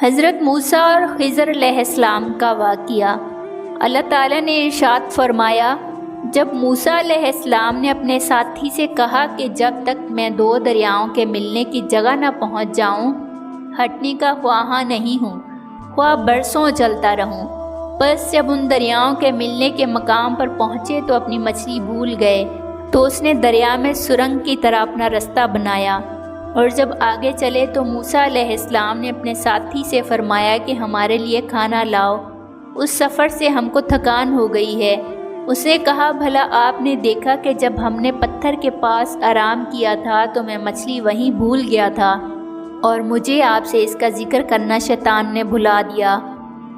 حضرت موسیٰ اور خضر علیہ السلام کا واقعہ۔ اللہ تعالیٰ نے ارشاد فرمایا، جب موسیٰ علیہ السلام نے اپنے ساتھی سے کہا کہ جب تک میں 2 دریاؤں کے ملنے کی جگہ نہ پہنچ جاؤں ہٹنے کا خواہاں نہیں ہوں، خواہ برسوں چلتا رہوں۔ بس جب ان دریاؤں کے ملنے کے مقام پر پہنچے تو اپنی مچھلی بھول گئے، تو اس نے دریا میں سرنگ کی طرح اپنا رستہ بنایا، اور جب آگے چلے تو موسیٰ علیہ السلام نے اپنے ساتھی سے فرمایا کہ ہمارے لیے کھانا لاؤ، اس سفر سے ہم کو تھکان ہو گئی ہے۔ اس نے کہا، بھلا آپ نے دیکھا کہ جب ہم نے پتھر کے پاس آرام کیا تھا تو میں مچھلی وہیں بھول گیا تھا، اور مجھے آپ سے اس کا ذکر کرنا شیطان نے بھلا دیا،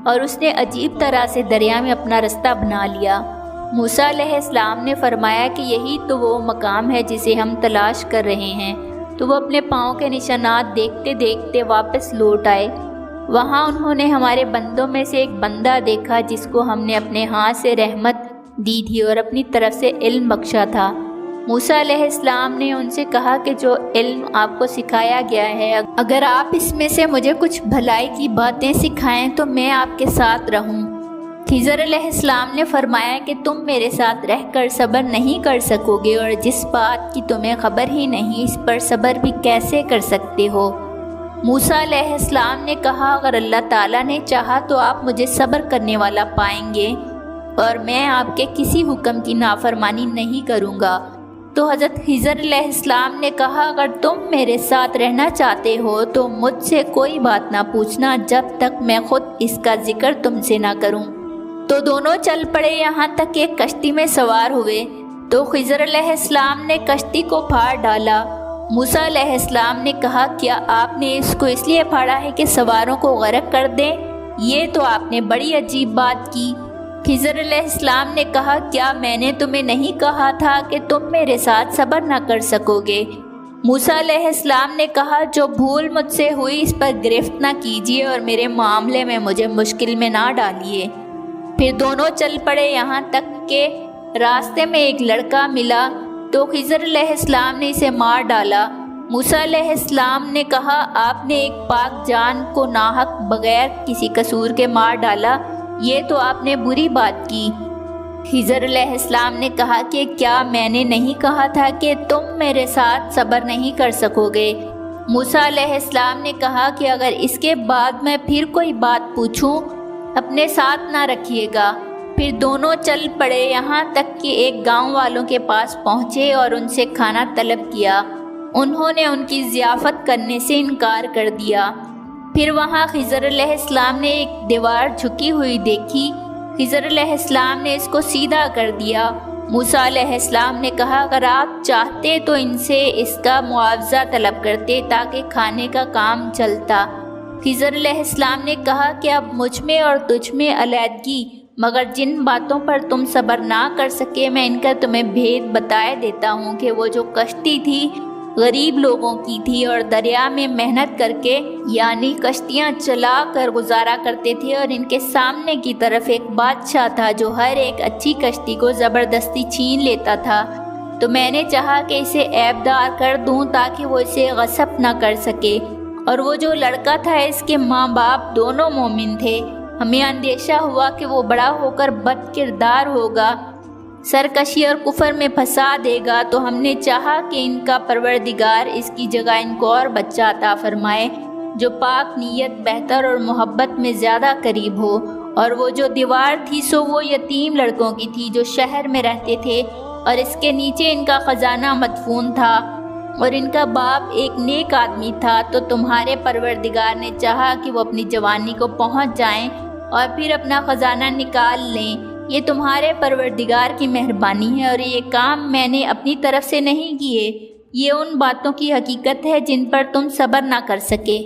اور اس نے عجیب طرح سے دریا میں اپنا رستہ بنا لیا۔ موسیٰ علیہ السلام نے فرمایا کہ یہی تو وہ مقام ہے جسے ہم تلاش کر رہے ہیں، تو وہ اپنے پاؤں کے نشانات دیکھتے دیکھتے واپس لوٹ آئے۔ وہاں انہوں نے ہمارے بندوں میں سے ایک بندہ دیکھا جس کو ہم نے اپنے ہاتھ سے رحمت دی تھی اور اپنی طرف سے علم بخشا تھا۔ موسیٰ علیہ السلام نے ان سے کہا کہ جو علم آپ کو سکھایا گیا ہے، اگر آپ اس میں سے مجھے کچھ بھلائی کی باتیں سکھائیں تو میں آپ کے ساتھ رہوں۔ خضر علیہ السلام نے فرمایا کہ تم میرے ساتھ رہ کر صبر نہیں کر سکو گے، اور جس بات کی تمہیں خبر ہی نہیں اس پر صبر بھی کیسے کر سکتے ہو؟ موسیٰ علیہ السلام نے کہا، اگر اللہ تعالیٰ نے چاہا تو آپ مجھے صبر کرنے والا پائیں گے، اور میں آپ کے کسی حکم کی نافرمانی نہیں کروں گا۔ تو حضرت خضر علیہ السلام نے کہا، اگر تم میرے ساتھ رہنا چاہتے ہو تو مجھ سے کوئی بات نہ پوچھنا جب تک میں خود اس کا ذکر تم سے نہ کروں۔ تو دونوں چل پڑے یہاں تک کہ کشتی میں سوار ہوئے، تو خضر علیہ السلام نے کشتی کو پھاڑ ڈالا۔ موسیٰ علیہ السلام نے کہا، کیا آپ نے اس کو اس لیے پھاڑا ہے کہ سواروں کو غرق کر دیں؟ یہ تو آپ نے بڑی عجیب بات کی۔ خضر علیہ السلام نے کہا، کیا میں نے تمہیں نہیں کہا تھا کہ تم میرے ساتھ صبر نہ کر سکو گے؟ موسیٰ علیہ السلام نے کہا، جو بھول مجھ سے ہوئی اس پر گرفت نہ کیجیے اور میرے معاملے میں مجھے مشکل میں نہ ڈالیے۔ پھر دونوں چل پڑے یہاں تک کہ راستے میں ایک لڑکا ملا، تو خضر علیہ السلام نے اسے مار ڈالا۔ موسیٰ علیہ السلام نے کہا، آپ نے ایک پاک جان کو ناحق بغیر کسی قصور کے مار ڈالا، یہ تو آپ نے بری بات کی۔ خضر علیہ السلام نے کہا کہ کیا میں نے نہیں کہا تھا کہ تم میرے ساتھ صبر نہیں کر سکو گے؟ موسیٰ علیہ السلام نے کہا کہ اگر اس کے بعد میں پھر کوئی بات پوچھوں اپنے ساتھ نہ رکھیے گا۔ پھر دونوں چل پڑے یہاں تک کہ ایک گاؤں والوں کے پاس پہنچے اور ان سے کھانا طلب کیا۔ انہوں نے ان کی ضیافت کرنے سے انکار کر دیا۔ پھر وہاں خضر علیہ السلام نے ایک دیوار جھکی ہوئی دیکھی۔ خضر علیہ السلام نے اس کو سیدھا کر دیا۔ موسیٰ علیہ السلام نے کہا، اگر آپ چاہتے تو ان سے اس کا معاوضہ طلب کرتے تاکہ کھانے کا کام چلتا۔ خضر علیہ السلام نے کہا کہ اب مجھ میں اور تجھ میں علیحدگی، مگر جن باتوں پر تم صبر نہ کر سکے میں ان کا تمہیں بھید بتائے دیتا ہوں کہ وہ جو کشتی تھی غریب لوگوں کی تھی، اور دریا میں محنت کر کے یعنی کشتیاں چلا کر گزارا کرتے تھے، اور ان کے سامنے کی طرف ایک بادشاہ تھا جو ہر ایک اچھی کشتی کو زبردستی چھین لیتا تھا۔ تو میں نے چاہا کہ اسے عیب دار کر دوں تاکہ وہ اسے غصب نہ کر سکے، اور وہ جو لڑکا تھا اس کے ماں باپ دونوں مومن تھے۔ ہمیں اندیشہ ہوا کہ وہ بڑا ہو کر بد کردار ہوگا، سرکشی اور کفر میں پھنسا دے گا، تو ہم نے چاہا کہ ان کا پروردگار اس کی جگہ ان کو اور بچہ عطا فرمائے جو پاک نیت، بہتر اور محبت میں زیادہ قریب ہو۔ اور وہ جو دیوار تھی سو وہ یتیم لڑکوں کی تھی جو شہر میں رہتے تھے، اور اس کے نیچے ان کا خزانہ مدفون تھا، اور ان کا باپ ایک نیک آدمی تھا۔ تو تمہارے پروردگار نے چاہا کہ وہ اپنی جوانی کو پہنچ جائیں اور پھر اپنا خزانہ نکال لیں۔ یہ تمہارے پروردگار کی مہربانی ہے، اور یہ کام میں نے اپنی طرف سے نہیں کیے، یہ ان باتوں کی حقیقت ہے جن پر تم صبر نہ کر سکے۔